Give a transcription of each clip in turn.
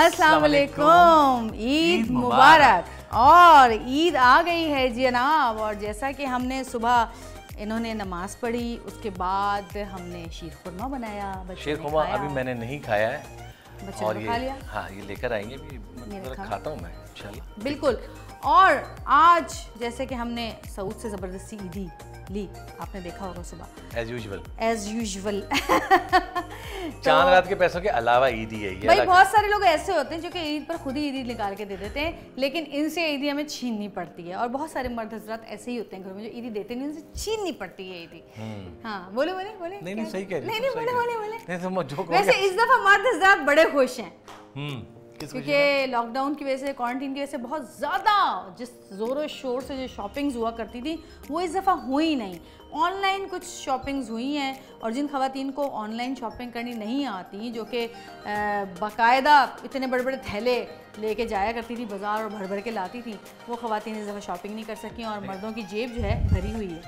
अस्सलाम वालेकुम, ईद मुबारक। और ईद आ गई है जी जनाब। और जैसा कि हमने सुबह इन्होंने नमाज पढ़ी, उसके बाद हमने शीर खुरमा बनाया। शीर खुरमा अभी मैंने नहीं खाया है, और ये खा लिया। हाँ, ये लेकर आएंगे भी, खाता हूँ मैं इंशाल्लाह। बिल्कुल। और आज जैसे कि हमने सऊद से ज़बरदस्ती ईदी ली, आपने देखा होगा सुबह एज यूजुअल चांद रात के पैसों के अलावा ईदी है ये। भाई बहुत सारे लोग ऐसे होते हैं जो कि ईद पर खुद ही ईदी निकाल के दे देते हैं, लेकिन इनसे ईदी हमें छीननी पड़ती है। और बहुत सारे मर्द हजरात ऐसे ही होते हैं घर में जो ईदी देते नहीं, उनसे छीननी पड़ती है ईदी। हाँ बोले बोले बोले। नहीं सही कह रही नहीं बोले बोले बोले। वैसे इस दफा मर्द हजरात बड़े खुश हैं क्योंकि लॉकडाउन की वजह से, क्वारंटीन की वजह से बहुत ज़्यादा जिस ज़ोरों शोर से जो शॉपिंग्स हुआ करती थी वो इस दफ़ा हुई नहीं। ऑनलाइन कुछ शॉपिंग्स हुई हैं, और जिन ख़वातीन को ऑनलाइन शॉपिंग करनी नहीं आती, जो कि बाकायदा इतने बड़े बड़े थैले लेके जाया करती थी बाज़ार और भर भर के लाती थी, वो ख़वातीन इस दफ़ा शॉपिंग नहीं कर सकी। और मर्दों की जेब जो है भरी हुई है।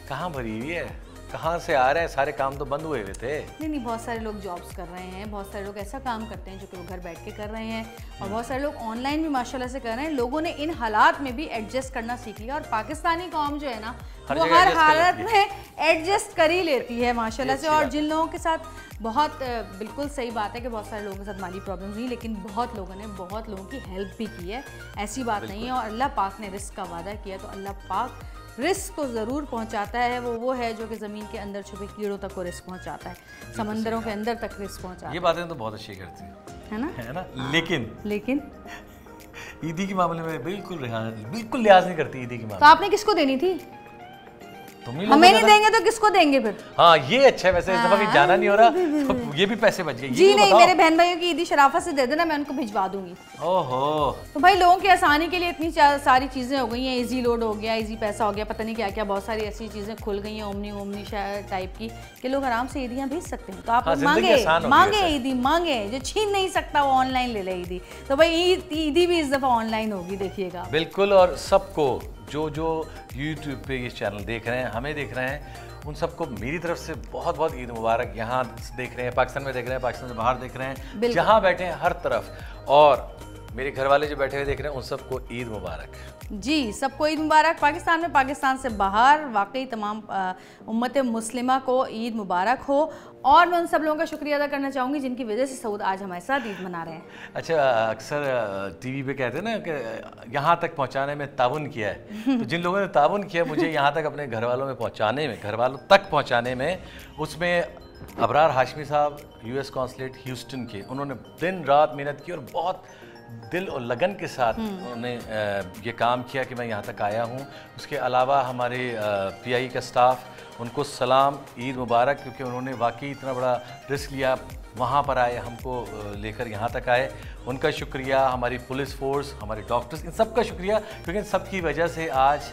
कहाँ भरी हुई है, कहाँ से आ रहे हैं? सारे काम तो बंद हुए हुए थे। नहीं, बहुत सारे लोग जॉब्स कर रहे हैं, बहुत सारे लोग ऐसा काम करते हैं जो कि वो घर बैठ के कर रहे हैं, और बहुत सारे लोग ऑनलाइन भी माशाल्लाह से कर रहे हैं। लोगों ने इन हालात में भी एडजस्ट करना सीख लिया। और पाकिस्तानी कौम जो है ना, वो हर हालत में एडजस्ट कर ही लेती है माशाल्लाह से। और जिन लोगों के साथ बहुत बिल्कुल सही बात है कि बहुत सारे लोगों के साथ माली प्रॉब्लम्स हुई, लेकिन बहुत लोगों ने बहुत लोगों की हेल्प भी की है, ऐसी बात नहीं है। और अल्लाह पाक ने रिस्क का वादा किया, तो अल्लाह पाक रिस्क को ज़रूर पहुंचाता है। वो है जो कि ज़मीन के अंदर छुपे कीड़ों तक को रिस्क पहुंचाता है, समंदरों के अंदर तक रिस्क पहुंचाता है। ये बातें तो बहुत अच्छी करती है ना। लेकिन ईदी के मामले में बिल्कुल लिहाज नहीं करती ईदी के मामले। तो आपने किसको देनी थी? हमें नहीं देंगे तो किसको देंगे फिर? हाँ, ये अच्छा है। वैसे इस दफा कहीं जाना नहीं हो रहा, तो ये भी पैसे बच गए। जी नहीं, मेरे बहन भाइयों की ईदी शराफत से दे देना, मैं उनको भिजवा दूंगी। ओहो। तो भाई लोगों की आसानी के लिए इतनी सारी चीजें हो गई हैं, इजी लोड हो गया, इजी पैसा हो गया, पता नहीं क्या क्या बहुत सारी ऐसी चीजें खुल गई हैं ओमनी टाइप की, कि लोग आराम से ईदियाँ भेज सकते हैं। तो आप मांगे ईदी मांगे, जो छीन नहीं सकता वो ऑनलाइन ले ले ईदी। तो भाई ईदी भी इस दफा ऑनलाइन होगी, देखिएगा। बिल्कुल। और सबको जो यूट्यूब पे ये चैनल देख रहे हैं, हमें देख रहे हैं, उन सबको मेरी तरफ से बहुत बहुत ईद मुबारक। यहाँ देख रहे हैं, पाकिस्तान में देख रहे हैं, पाकिस्तान से बाहर देख रहे हैं, जहाँ बैठे हैं हर तरफ। और मेरे घर वाले जो बैठे हुए देख रहे हैं, उन सबको ईद मुबारक। जी, सबको ईद मुबारक। पाकिस्तान में, पाकिस्तान से बाहर वाकई तमाम उम्मत मुस्लिमा को ईद मुबारक हो। और मैं उन सब लोगों का शुक्रिया अदा करना चाहूँगी जिनकी वजह से सऊद आज हमारे साथ ईद मना रहे हैं। अच्छा, अक्सर टीवी पे कहते हैं ना कि यहाँ तक पहुँचाने में ताउन किया है, तो जिन लोगों ने ताउन किया मुझे यहाँ तक अपने घर वालों तक पहुँचाने में, उसमें अबरार हाशमी साहब US कॉन्सुलेट ह्यूस्टन के, उन्होंने दिन रात मेहनत की और बहुत दिल और लगन के साथ उन्होंने ये काम किया कि मैं यहाँ तक आया हूँ। उसके अलावा हमारे PI का स्टाफ, उनको सलाम, ईद मुबारक, क्योंकि उन्होंने वाकई इतना बड़ा रिस्क लिया, वहाँ पर आए, हमको लेकर यहाँ तक आए। उनका शुक्रिया। हमारी पुलिस फोर्स, हमारे डॉक्टर्स, इन सब का शुक्रिया, क्योंकि इन सब की वजह से आज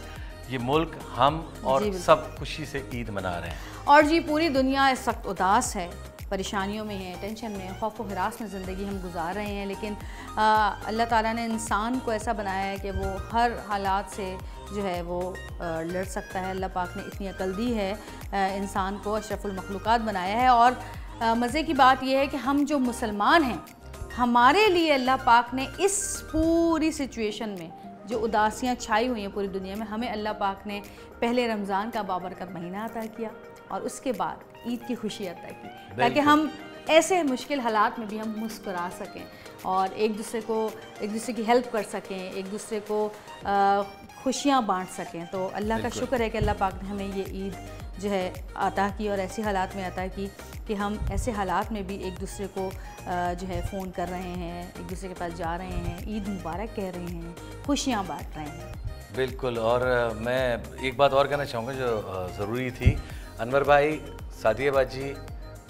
ये मुल्क, हम और सब खुशी से ईद मना रहे हैं। और जी पूरी दुनिया इस वक्त उदास है, परेशानियों में है, टेंशन में, खौफ व हिरास में ज़िंदगी हम गुजार रहे हैं। लेकिन अल्लाह ताला ने इंसान को ऐसा बनाया है कि वो हर हालात से जो है वो लड़ सकता है। अल्लाह पाक ने इतनी अकल दी है, इंसान को अशरफुल मखलूक़ात बनाया है। और मज़े की बात यह है कि हम जो मुसलमान हैं, हमारे लिए अल्लाह पाक ने इस पूरी सिचुएशन में जो उदासियाँ छाई हुई हैं पूरी दुनिया में, हमें अल्लाह पाक ने पहले रमज़ान का बाबरकत महीना अता किया और उसके बाद ईद की खुशी अता की, ताकि हम ऐसे मुश्किल हालात में भी हम मुस्कुरा सकें और एक दूसरे की हेल्प कर सकें, एक दूसरे को खुशियाँ बांट सकें। तो अल्लाह का शुक्र है कि अल्लाह पाक ने हमें ये ईद जो है अता की, और ऐसे हालात में अता की कि हम ऐसे हालात में भी एक दूसरे को जो है फ़ोन कर रहे हैं, एक दूसरे के पास जा रहे हैं, ईद मुबारक कह रहे हैं, खुशियाँ बांट रहे हैं। बिल्कुल। और मैं एक बात और कहना चाहूँगा जो ज़रूरी थी। अनवर भाई, सादिया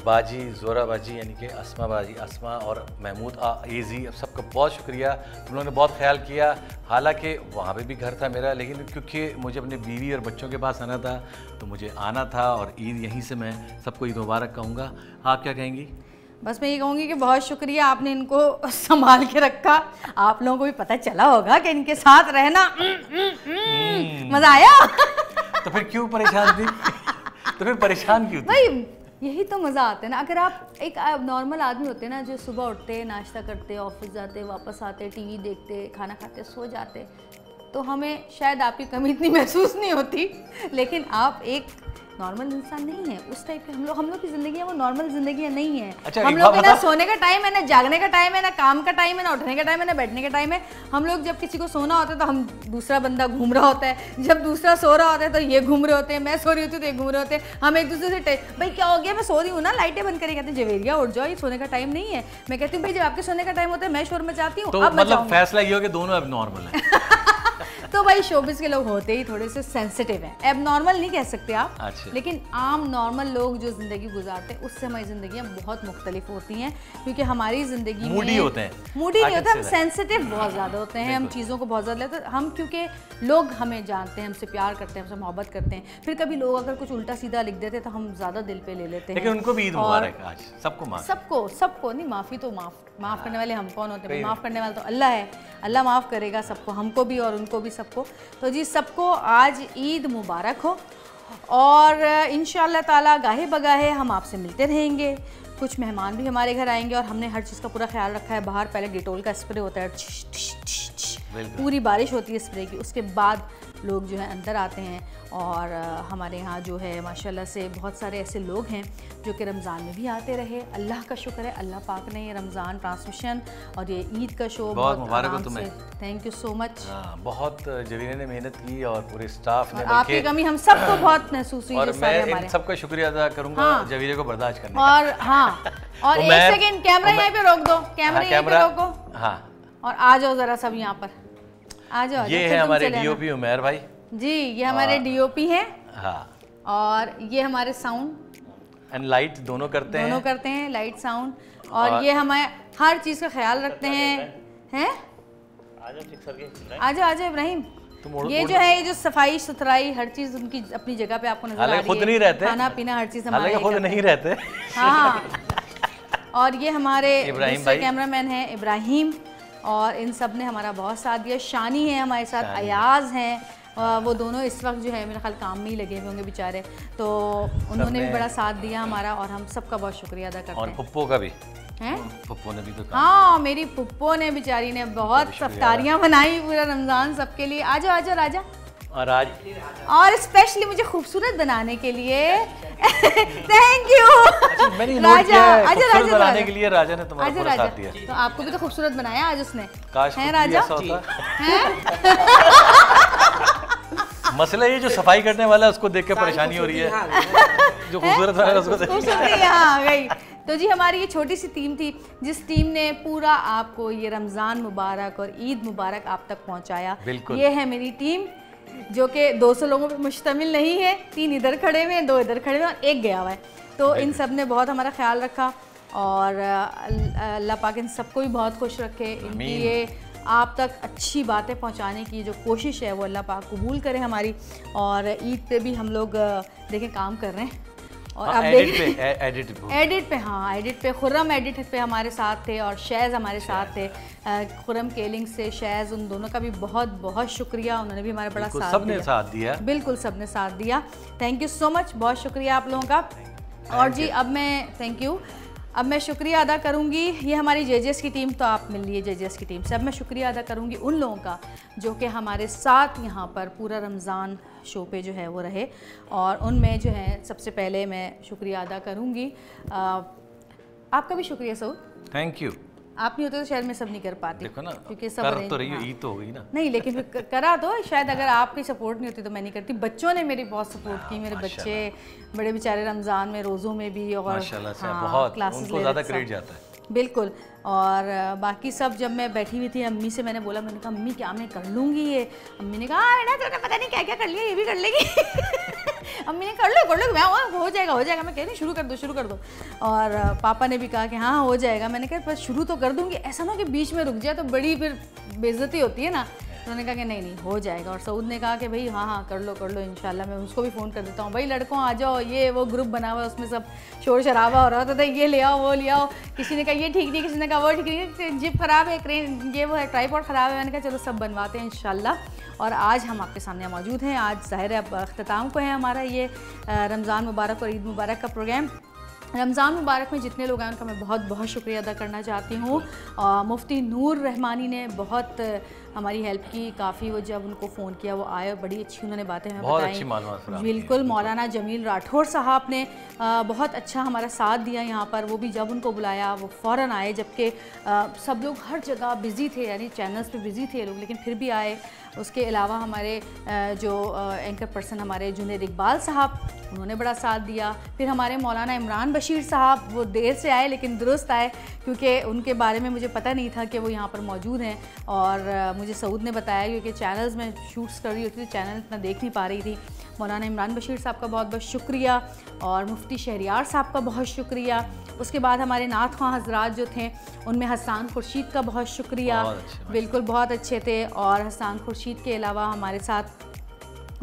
बाजी, ज़ोरा बाजी, यानी कि अस्मा और महमूद एजी, अब सबका बहुत शुक्रिया। तुम लोगों ने बहुत ख्याल किया। हालांकि वहाँ पे भी घर था मेरा, लेकिन क्योंकि मुझे अपनी बीवी और बच्चों के पास आना था तो मुझे आना था, और ईद यहीं से मैं सबको ईद मुबारक कहूँगा। आप क्या कहेंगी? बस मैं ये कहूँगी कि बहुत शुक्रिया, आपने इनको संभाल के रखा। आप लोगों को भी पता चला होगा कि इनके साथ रहना मज़ा आया। तो फिर क्यों परेशान थी? तो फिर परेशान क्यों थी? भाई यही तो मज़ा आता है ना। अगर आप एक नॉर्मल आदमी होते हैं ना, जो सुबह उठते, नाश्ता करते, ऑफिस जाते, वापस आते, टीवी देखते, खाना खाते, सो जाते, तो हमें शायद आपकी कमी इतनी महसूस नहीं होती। लेकिन आप एक नॉर्मल इंसान नहीं है, उस टाइप के हम लोग की ज़िंदगी है, वो नॉर्मल ज़िंदगी नहीं है। अच्छा, हम लोग के ना सोने का टाइम है, ना जागने का टाइम है, ना काम का टाइम है, ना उठने का टाइम है, ना बैठने का टाइम है। हम लोग जब किसी को सोना होता है तो हम दूसरा बंदा घूम रहा होता है, जब दूसरा सो रहा होता है तो ये घूम रहे होते हैं, मैं सो रही होती हूँ तो ये घूम रहे होते हैं। हम एक दूसरे से भाई क्या हो गया, मैं सो रही हूँ ना, लाइटें बंद करी, कहते हैं जवेरिया उठ जाओ, ये सोने का टाइम नहीं है। मैं कहती हूँ भाई जब आपके सोने का टाइम होता है मैं शोर मचाती हूँ, तो मतलब फैसला ये हो कि दोनों अब नॉर्मल है। तो भाई शोबिस के लोग होते ही थोड़े से सेंसिटिव हैं, अब नॉर्मल नहीं कह सकते आप। अच्छा। लेकिन आम नॉर्मल लोग जो ज़िंदगी गुजारते हैं उससे हमारी ज़िंदगियाँ बहुत मुख्तलिफ होती हैं, क्योंकि हमारी ज़िंदगी में मूडी होते हैं, मूडी नहीं होता, हम सेंसिटिव बहुत ज़्यादा होते हैं, हम चीज़ों को बहुत ज़्यादा लेते हैं। हम क्योंकि लोग हमें जानते हैं, हमसे प्यार करते हैं, हमसे मोहब्बत करते हैं, फिर कभी लोग अगर कुछ उल्टा सीधा लिख देते तो हम ज़्यादा दिल पे ले लेते हैं। लेकिन उनको भी ईद मुबारक आज, सबको माफ़, सबको नहीं, माफ़ी तो माफ़ करने वाले हम कौन होते हैं, माफ़ करने वाला तो अल्लाह है, अल्लाह माफ़ करेगा सबको, हमको भी और उनको भी सबको। तो जी सबको आज ईद मुबारक हो, और इंशाअल्लाह ताला गाहे बगाहे हम आपसे मिलते रहेंगे। कुछ मेहमान भी हमारे घर आएंगे और हमने हर चीज़ का पूरा ख्याल रखा है। बाहर पहले डिटोल का स्प्रे होता है, पूरी बारिश होती है स्प्रे की, उसके बाद लोग जो है अंदर आते हैं। और हमारे यहाँ जो है माशाल्लाह से बहुत सारे ऐसे लोग हैं जो कि रमज़ान में भी आते रहे। अल्लाह का शुक्र है, अल्लाह पाक ने ये रमज़ान ट्रांसमिशन और ये ईद का शो बहुत मुबारक हो तुम्हें, थैंक यू सो मच। बहुत जवीरे ने मेहनत की और पूरे स्टाफ ने, आपकी कमी हम सबको बहुत महसूस हुई। और मैं इन सबका शुक्रिया अदा करूंगा जवीरे को बर्दाश्त करने और और एक सेकंड कैमरा यहाँ पे रोक दो, कैमरा यहाँ पे रोको, हाँ, और आ जाओ जरा सब यहाँ पर आ जाओ। ये है हमारे डीओपी उमैर भाई जी, ये हमारे डीओपी हैं। हाँ, और ये हमारे साउंड एंड लाइट दोनों करते हैं, लाइट साउंड, और ये हमारे हर चीज़ का ख्याल रखते हैं। आ जाओ इब्राहिम। ये जो है, ये जो सफाई सुथराई हर चीज़ उनकी अपनी जगह पे आपको नजर आ रही है। खुद नहीं रहते, खाना पीना हर चीज़ हमारे खुद नहीं रहते। हाँ, और ये हमारे दूसरे कैमरामैन हैं इब्राहिम, और इन सब ने हमारा बहुत साथ दिया। शानी है हमारे साथ, अयाज हैं, वो दोनों इस वक्त जो है मेरे ख्याल काम में ही लगे हुए होंगे बेचारे, तो उन्होंने भी बड़ा साथ दिया हमारा, और हम सबका बहुत शुक्रिया अदा करते हैं। और पुप्पो का भी हैं, पुप्पो ने भी तो हाँ, मेरी पुप्पो ने बेचारी ने बहुत अफ्तारियाँ बनाई पूरा रमज़ान सबके लिए। आ जाओ राजा। और स्पेशली मुझे खूबसूरत बनाने के लिए थैंक यू राजा। राजा बनाने के लिए राजा ने तुम्हारा पूरा साथ दिया। तो आपको भी तो खूबसूरत बनाया आज उसने, काश है राजा? मसला ये जो सफाई करने वाला है उसको देख के परेशानी हो रही है, जो खूबसूरत वाला है उसको हाँ गई। तो जी हमारी ये छोटी सी टीम थी जिस टीम ने पूरा आपको ये रमज़ान मुबारक और ईद मुबारक आप तक पहुंचाया। ये है मेरी टीम जो कि 200 लोगों पर मुश्तमिल नहीं है, 3 इधर खड़े हुए हैं, 2 इधर खड़े हुए हैं और 1 गया हुआ है। तो इन सब ने बहुत हमारा ख्याल रखा, और अल्लाह पाक इन सबको भी बहुत खुश रखे। इनकी ये आप तक अच्छी बातें पहुंचाने की जो कोशिश है वो अल्लाह पाक कबूल करे हमारी। और ईद पे भी हम लोग देखें काम कर रहे हैं, और अब एडिट पे खुर्रम एडिट पे हमारे साथ थे, और शैज़ हमारे साथ थे, खुर्रम केलिंग से शैज़, उन दोनों का भी बहुत बहुत शुक्रिया, उन्होंने भी हमारा बड़ा साथ दिया। बिल्कुल सबने साथ दिया, थैंक यू सो मच, बहुत शुक्रिया आप लोगों का। और जी अब मैं थैंक यू, अब मैं शुक्रिया अदा करूँगी, ये हमारी जेजेएस की टीम तो आप मिल लिए जेजेएस की टीम से। अब मैं शुक्रिया अदा करूँगी उन लोगों का जो कि हमारे साथ यहाँ पर पूरा रमज़ान शो पे जो है वो रहे, और उनमें जो है सबसे पहले मैं शुक्रिया अदा करूँगी आपका भी शुक्रिया सऊद, थैंक यू। आप नहीं होते तो शायद मैं सब नहीं कर पाती, देखो ना, क्योंकि सब कर तो रही हो, ईद तो हो गई ना। नहीं लेकिन फिर करा तो शायद, अगर आपकी सपोर्ट नहीं होती तो मैं नहीं करती। बच्चों ने मेरी बहुत सपोर्ट की, मेरे बच्चे बड़े बेचारे रमज़ान में रोज़ों में भी, और माशाल्लाह से बहुत उनको ज़्यादा क्रेडिट जाता है। बिल्कुल। और बाकी सब जब मैं बैठी हुई थी अम्मी से मैंने बोला, मैंने कहा अम्मी क्या मैं कर लूँगी ये? अम्मी ने कहा बेटा तूने पता नहीं क्या क्या कर लिया, ये भी कर लेगी। अम्मी ने कर लो मैं हो जाएगा। मैं कह रही शुरू कर दो। और पापा ने भी कहा कि हाँ हो जाएगा। मैंने कहा बस शुरू तो कर दूँगी, ऐसा ना कि बीच में रुक जाए तो बड़ी फिर बेइज्जती होती है ना। तो उन्होंने कहा कि नहीं हो जाएगा। और सऊद ने कहा कि भाई हाँ कर लो इंशाल्लाह। मैं उसको भी फ़ोन कर देता हूँ, भाई लड़कों आ जाओ, ये वो ग्रुप बना हुआ है उसमें सब शोर शराबा हो रहा होता था, ये ले आओ वो ले आओ, किसी ने कहा ये ठीक नहीं, किसी ने कहा वो ठीक नहीं, जिप ख़राब है, क्रेन ये वो है, ट्राइपॉड ख़राब है। मैंने कहा चलो सब बनवाते हैं इंशाल्लाह। और आज हम आपके सामने मौजूद हैं। आज ज़ाहिर है अब अख्ताम को है हमारा ये रमज़ान मुबारक और ईद मुबारक का प्रोग्राम। रमज़ान मुबारक में जितने लोग हैं उनका मैं बहुत बहुत शुक्रिया अदा करना चाहती हूँ। मुफ्ती नूर रहमानी ने बहुत हमारी हेल्प की, काफ़ी वो जब उनको फ़ोन किया वो आए, बड़ी अच्छी उन्होंने बातें हमें बताई। बिल्कुल, मौलाना जमील राठौर साहब ने बहुत अच्छा हमारा साथ दिया यहाँ पर, वो भी जब उनको बुलाया वो फ़ौरन आए, जबकि सब लोग हर जगह बिज़ी थे, यानी चैनल्स पे बिज़ी थे लोग, लेकिन फिर भी आए। उसके अलावा हमारे जो एंकर पर्सन हमारे जुनैद इकबाल साहब, उन्होंने बड़ा साथ दिया। फिर हमारे मौलाना इमरान बशीर साहब, वो देर से आए लेकिन दुरुस्त आए, क्योंकि उनके बारे में मुझे पता नहीं था कि वो यहाँ पर मौजूद हैं, और मुझे सऊद ने बताया, क्योंकि चैनल्स में शूट्स कर रही होती थी, चैनल इतना देख नहीं पा रही थी। मौलाना इमरान बशीर साहब का बहुत बहुत शुक्रिया, और मुफ्ती शहरियार साहब का बहुत शुक्रिया। उसके बाद हमारे नाथ ख़्वां हज़रात जो थे, उनमें हसन खुर्शीद का बहुत शुक्रिया, बिल्कुल बहुत अच्छे थे। और हसन खुर्शीद के अलावा हमारे साथ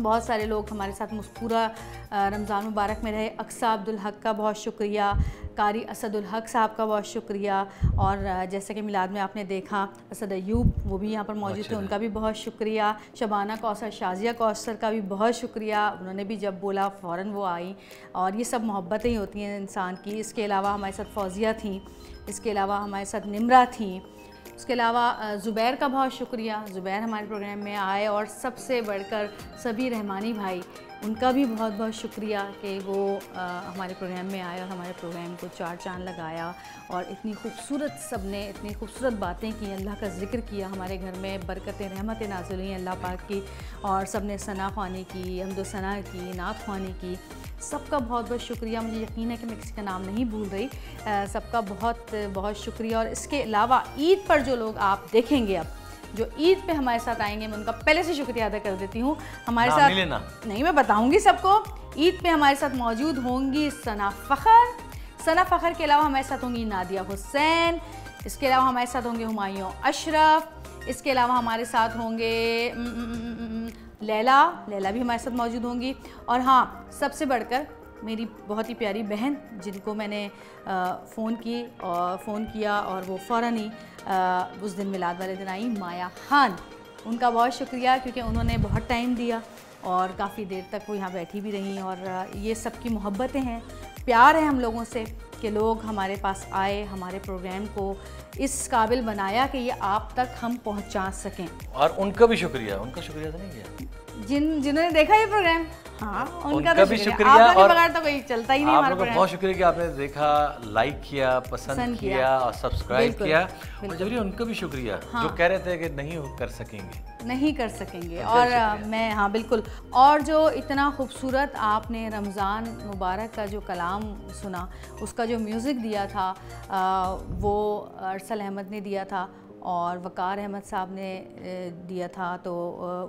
बहुत सारे लोग हमारे साथ पूरा रमज़ान मुबारक में रहे। अक्सा अब्दुल हक का बहुत शुक्रिया, कारी असदुल हक साहब का बहुत शुक्रिया, और जैसे कि मिलाद में आपने देखा असद अयूब वो भी यहाँ पर मौजूद थे, उनका भी बहुत शुक्रिया। शबाना कौसर, शाजिया कौसर का भी बहुत शुक्रिया, उन्होंने भी जब बोला फ़ौरन वो आई, और ये सब मोहब्बतें ही होती हैं इंसान की। इसके अलावा हमारे साथ फौजिया थी, इसके अलावा हमारे साथ निमरा थी, उसके अलावा ज़ुबैर का बहुत शुक्रिया, ज़ुबैर हमारे प्रोग्राम में आए, और सबसे बढ़कर सभी रहमानी भाई, उनका भी बहुत बहुत शुक्रिया कि वो हमारे प्रोग्राम में आए और हमारे प्रोग्राम को चार चांद लगाया, और इतनी खूबसूरत सब ने इतनी खूबसूरत बातें की, अल्लाह का ज़िक्र किया, हमारे घर में बरकतें रहमतें नाज़िल हुई अल्लाह पाक की, और सब ने सना ख़्वानी की, हम्दो सना की, नात ख़्वानी की। सबका बहुत बहुत शुक्रिया। मुझे यकीन है कि मैं किसी का नाम नहीं भूल रही, सबका बहुत बहुत शुक्रिया। और इसके अलावा ईद पर जो लोग आप देखेंगे, अब जो ईद पे हमारे साथ आएंगे, मैं उनका पहले से शुक्रिया अदा कर देती हूँ। हमारे साथ नहीं, मैं बताऊँगी सबको। ईद पे हमारे साथ मौजूद होंगी सना फ़खर के अलावा हमारे साथ होंगी नादिया हुसैन, इसके अलावा हमारे साथ होंगे हुमायूं अशरफ, इसके अलावा हमारे साथ होंगे लैला भी हमारे साथ मौजूद होंगी। और हाँ, सबसे बढ़कर मेरी बहुत ही प्यारी बहन, जिनको मैंने फ़ोन किया और वो फ़ौरन ही उस दिन मिलाद वाले दिन आई, माया खान, उनका बहुत शुक्रिया, क्योंकि उन्होंने बहुत टाइम दिया और काफ़ी देर तक वो यहाँ बैठी भी रहीं। और ये सब की मोहब्बतें हैं, प्यार है हम लोगों से कि लोग हमारे पास आए, हमारे प्रोग्राम को इस काबिल बनाया कि ये आप तक हम पहुंचा सकें। और उनका भी शुक्रिया, उनका शुक्रिया तो नहीं किया जिन्होंने देखा ये प्रोग्राम, हाँ उनका भी शुक्रिया। और बगैर तो कोई चलता ही नहीं हमारा प्रोग्राम। बहुत शुक्रिया कि आपने देखा, लाइक किया, पसंद किया और सब्सक्राइब किया। और जबरी उनका भी शुक्रिया, हाँ, जो कह रहे थे कि नहीं कर सकेंगे और मैं, हाँ बिल्कुल। और जो इतना खूबसूरत आपने रमज़ान मुबारक का जो कलाम सुना, उसका जो म्यूज़िक दिया था वो अरसल अहमद ने दिया था और वकार अहमद साहब ने दिया था, तो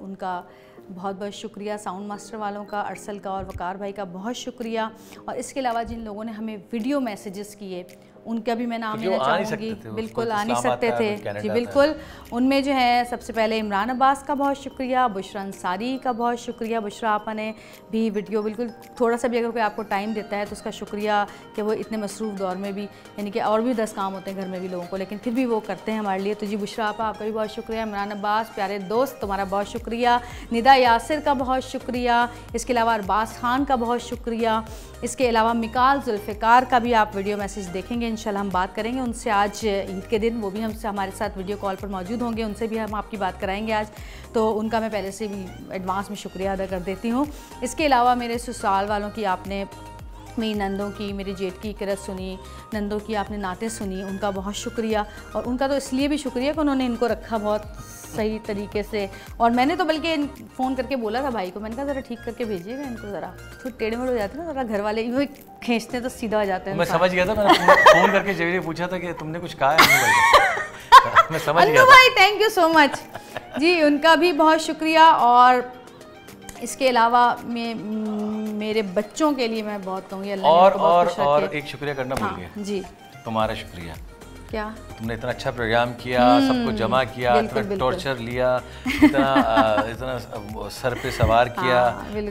उनका बहुत बहुत शुक्रिया। साउंड मास्टर वालों का, अरसल का और वकार भाई का बहुत शुक्रिया। और इसके अलावा जिन लोगों ने हमें वीडियो मैसेजेस किए, उनका भी मैं नाम लेना चाहूँगी। बिल्कुल आ नहीं सकते थे जी, बिल्कुल। उनमें जो है सबसे पहले इमरान अब्बास का बहुत शुक्रिया, बुशरा अंसारी का बहुत शुक्रिया। बुशरा आपा ने भी वीडियो बिल्कुल थोड़ा सा भी अगर कोई आपको टाइम देता है तो उसका शुक्रिया कि वो इतने मसरूफ़ दौर में भी, यानी कि और भी 10 काम होते हैं घर में भी लोगों को, लेकिन फिर भी वो करते हैं हमारे लिए। तो जी बुशरा आपा, आपका भी बहुत शुक्रिया। इमरान अब्बास प्यारे दोस्त, तुम्हारा बहुत शुक्रिया। निदा यासिर का बहुत शुक्रिया। इसके अलावा अरबाज खान का बहुत शुक्रिया। इसके अलावा मिकाल जुल्फ़िकार का भी आप वीडियो मैसेज देखेंगे, इंशाल्लाह हम बात करेंगे उनसे आज ईद के दिन, वो भी हमसे हमारे साथ वीडियो कॉल पर मौजूद होंगे, उनसे भी हम आपकी बात कराएंगे आज, तो उनका मैं पहले से भी एडवांस में शुक्रिया अदा कर देती हूँ। इसके अलावा मेरे ससुराल वालों की आपने, मेरी नंदों की, मेरी जेठ की किरत सुनी, नंदों की आपने नाते सुनी, उनका बहुत शुक्रिया। और उनका तो इसलिए भी शुक्रिया कि उन्होंने इनको रखा बहुत सही तरीके से, और मैंने तो बल्कि फ़ोन करके बोला था भाई को, मैंने कहा ज़रा ठीक करके भेजिएगा इनको, ज़रा थोड़ी टेढ़े मेढ़े हो जाते हैं ना, ज़रा घर वाले यूँ खींचते तो सीधा हो जाते हैं। मैं समझ गया था, मैंने फ़ोन करके जबरी पूछा था कि तुमने कुछ कहा है। मैं समझ गया भाई, थैंक यू सो मच जी, उनका भी बहुत शुक्रिया। और इसके अलावा मेरे बच्चों के लिए मैं बहुत कहूँगी, अल्लाह और एक शुक्रिया करना भूल गया जी, तुम्हारा शुक्रिया। क्या तुमने इतना अच्छा प्रोग्राम किया, सबको जमा किया, इतना टॉर्चर लिया, इतना सर पे सवार किया,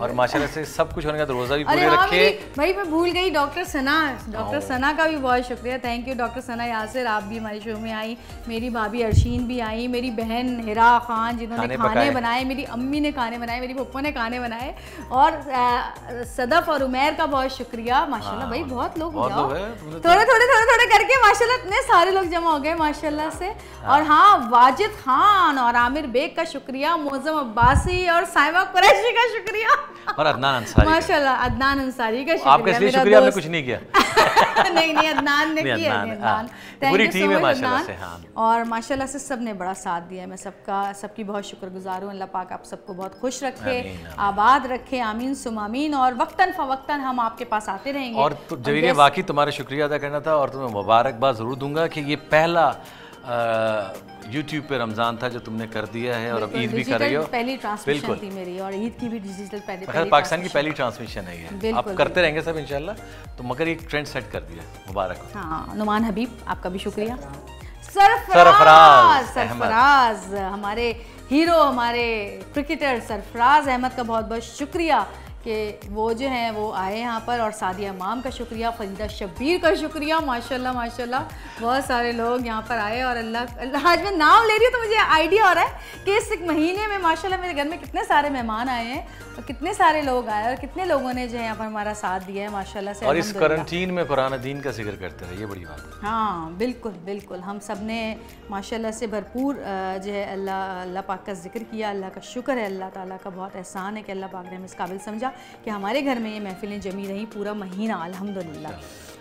और माशाल्लाह से सब कुछ होने का रोज़ा भी पूरे रखे। भाई मैं भूल गई, डॉक्टर सना का भी बहुत शुक्रिया, थैंक यू डॉक्टर सना यासिर, आप भी हमारे शो में आई, मेरी भाभी अर्शीन भी आई, मेरी बहन हिरा खान जिन्होंने खाने बनाए, मेरी अम्मी ने खाने बनाए, मेरी पप्पो ने खाने बनाए, और सदफ और उमैर का बहुत शुक्रिया। माशाल्लाह भाई बहुत लोग थोड़े करके माशाल्लाह इतने सारे लोग जमा हो गए माशाल्लाह से। और हाँ, वाजिद खान और आमिर बेग का शुक्रिया, मौजम अब्बासी और साइमा कुरैशी का शुक्रिया, और अदनान अंसारी माशाल्लाह अदनान अंसारी का शुक्रिया। आपका इसलिए शुक्रिया, हमने कुछ नहीं किया। नहीं अदनान ने किया, पूरी टीम है माशाल्लाह से। हाँ, और माशाल्लाह से सब ने बड़ा साथ दिया, मैं सबकी बहुत शुक्रगुजार हूँ। अल्लाह पाक आप सबको बहुत खुश रखे, आबाद रखे, आमीन सुम आमीन। और वक्तन फवक्तन हम आपके पास आते रहेंगे। और जवीर, वाकई तुम्हारा शुक्रिया अदा करना था, और तुम्हें मुबारकबाद ज़रूर दूंगा कि ये पहला YouTube पे रमज़ान था जो तुमने कर दिया है, और अब ईद भी कर रही हो। पहली ट्रांसमिशन थी मेरी, और ईद की भी डिजिटल पहली पाकिस्तान की पहली ट्रांसमिशन है ये। आप करते रहेंगे सब इंशाल्लाह, तो मगर एक ट्रेंड सेट कर दिया, मुबारक हो। हाँ, नुमान हबीब आपका भी शुक्रिया। सरफराज हमारे हीरो, हमारे क्रिकेटर सरफराज अहमद का बहुत बहुत शुक्रिया कि वो जो हैं वो आए यहाँ पर, और सादिया इमाम का शुक्रिया, फरीदा शब्बीर का शुक्रिया, माशाल्लाह बहुत सारे लोग यहाँ पर आए। और अल्लाह आज मैं नाम ले रही हूँ तो मुझे आइडिया हो रहा है कि इस महीने में माशाल्लाह मेरे घर में कितने सारे मेहमान आए हैं, और कितने सारे लोग आए, और कितने लोगों ने जो है यहाँ पर हमारा साथ दिया है माशाल्लाह से। और इस क्वारंटीन में कुरान दीन का जिक्र करते रहे, ये बड़ी बात है। हाँ बिल्कुल, हम सब ने माशाल्लाह से भरपूर जो है अल्लाह पाक का जिक्र किया। अल्लाह का शुक्र है, अल्लाह ताला का बहुत एहसान है कि अल्लाह पाक ने हमें इस काबिल समझा कि हमारे घर में ये महफिलें जमी रही पूरा महीना, अल्हम्दुलिल्लाह।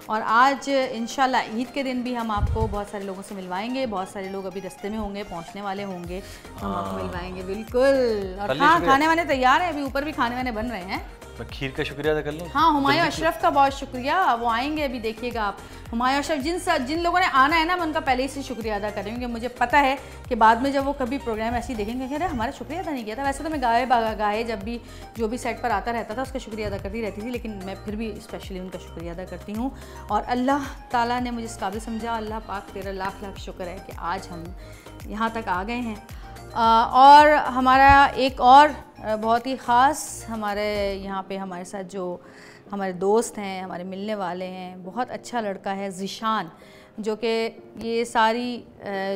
और आज इंशाल्लाह ईद के दिन भी हम आपको बहुत सारे लोगों से मिलवाएंगे, बहुत सारे लोग अभी रास्ते में होंगे, पहुंचने वाले होंगे, हम आपको मिलवाएंगे बिल्कुल। और हाँ, खाने वाने तैयार हैं, अभी ऊपर भी खाने वाने बन रहे हैं। मैं खीर का शुक्रिया अदा कर लूँ। हाँ, हुमायूं अशरफ का बहुत शुक्रिया, वो आएंगे अभी, देखिएगा आप। हुमायूं अशरफ जिन लोगों ने आना है ना, मैं उनका पहले ही से शुक्रिया अदा कर रही हूँ, क्योंकि मुझे पता है कि बाद में जब वो कभी प्रोग्राम ऐसे ही देखेंगे, अरे हमारा शुक्रिया अदा नहीं किया था। वैसे तो मैं गाए जब भी जो भी सेट पर आता रहता था उसका शुक्रिया अदा करती रहती थी, लेकिन मैं फिर भी स्पेशली उनका शुक्रिया अदा करती हूँ। और अल्लाह ताला ने मुझे इस काबिल समझा, अल्लाह पाक तेरा लाख लाख शुक्र है कि आज हम यहाँ तक आ गए हैं। और हमारा एक और बहुत ही ख़ास हमारे यहाँ पे हमारे साथ जो हमारे दोस्त हैं, हमारे मिलने वाले हैं, बहुत अच्छा लड़का है ज़ीशान, जो कि ये सारी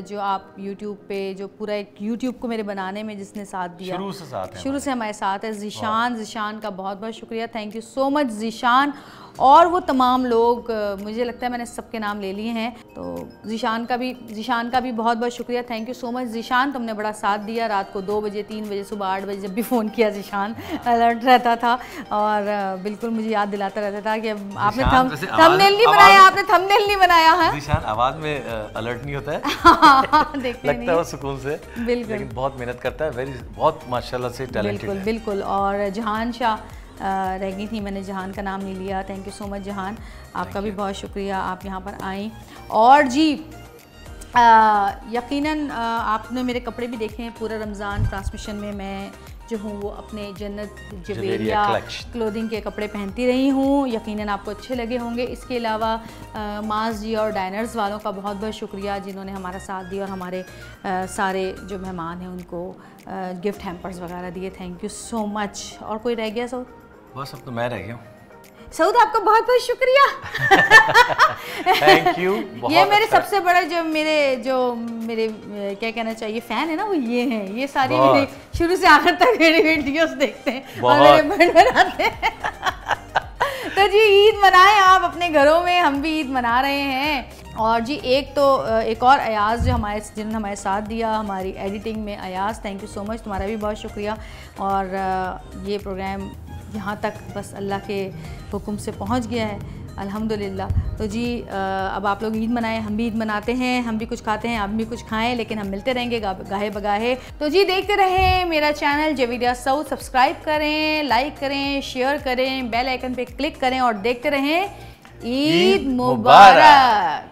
जो आप YouTube पे जो पूरा एक YouTube को मेरे बनाने में जिसने साथ दिया, शुरू से हमारे साथ है ज़ीशान का बहुत बहुत शुक्रिया, thank you so much Zeeshan. और वो तमाम लोग, मुझे लगता है मैंने सबके नाम ले लिए हैं, तो ज़ीशान का भी बहुत बहुत शुक्रिया, thank you so much Zeeshan, तुमने बड़ा साथ दिया। रात को 2 बजे, 3 बजे, सुबह 8 बजे जब भी फ़ोन किया ज़ीशान अलर्ट रहता था, और बिल्कुल मुझे याद दिलाता रहता था कि आपने थंबनेल नहीं बनाया है। ज़ीशान आवाज़ में अलर्ट नहीं होता है, लगता है सुकून से, लेकिन बहुत मेहनत करता है, बहुत माशाल्लाह से टैलेंटेड है। बिल्कुल। और जहान शाह रह गई थी, मैंने जहान का नाम नहीं लिया, थैंक यू सो मच जहान, आपका भी बहुत शुक्रिया, आप यहाँ पर आई। और जी यकीनन आपने मेरे कपड़े भी देखे हैं, पूरा रमज़ान ट्रांसमिशन में मैं जो हूँ वो अपने जन्नत जवेरिया क्लोथिंग के कपड़े पहनती रही हूँ, यकीनन आपको अच्छे लगे होंगे। इसके अलावा मास जी और डाइनर्स वालों का बहुत बहुत शुक्रिया जिन्होंने हमारा साथ दिया, और हमारे सारे जो मेहमान हैं उनको गिफ्ट हैम्पर्स वगैरह दिए, थैंक यू सो मच। और कोई रह गया सऊद? बस अब तो मैं रह गया हूँ। सऊद आपका बहुत बहुत शुक्रिया, थैंक यू। ये मेरे सबसे बड़े जो मेरे क्या कहना चाहिए फ़ैन है ना, वो ये हैं, ये सारी मेरे शुरू से आखिर तक मेरी वीडियोस देखते हैं और मेरे बर्थडे मनाते हैं। तो जी ईद मनाएं आप अपने घरों में, हम भी ईद मना रहे हैं। और जी एक और अयाज़ जिन्होंने हमारे साथ दिया हमारी एडिटिंग में, Ayaz thank you so much, तुम्हारा भी बहुत शुक्रिया। और ये प्रोग्राम यहाँ तक बस अल्लाह के हुक्म से पहुँच गया है, अल्हम्दुलिल्लाह। तो जी अब आप लोग ईद मनाएं, हम भी ईद मनाते हैं, हम भी कुछ खाते हैं, आप भी कुछ खाएं, लेकिन हम मिलते रहेंगे गाहे बगाहे। तो जी देखते रहें मेरा चैनल जवेरिया सऊद, सब्सक्राइब करें, लाइक करें, शेयर करें, बेल आइकन पे क्लिक करें, और देखते रहें। ईद मुबारक।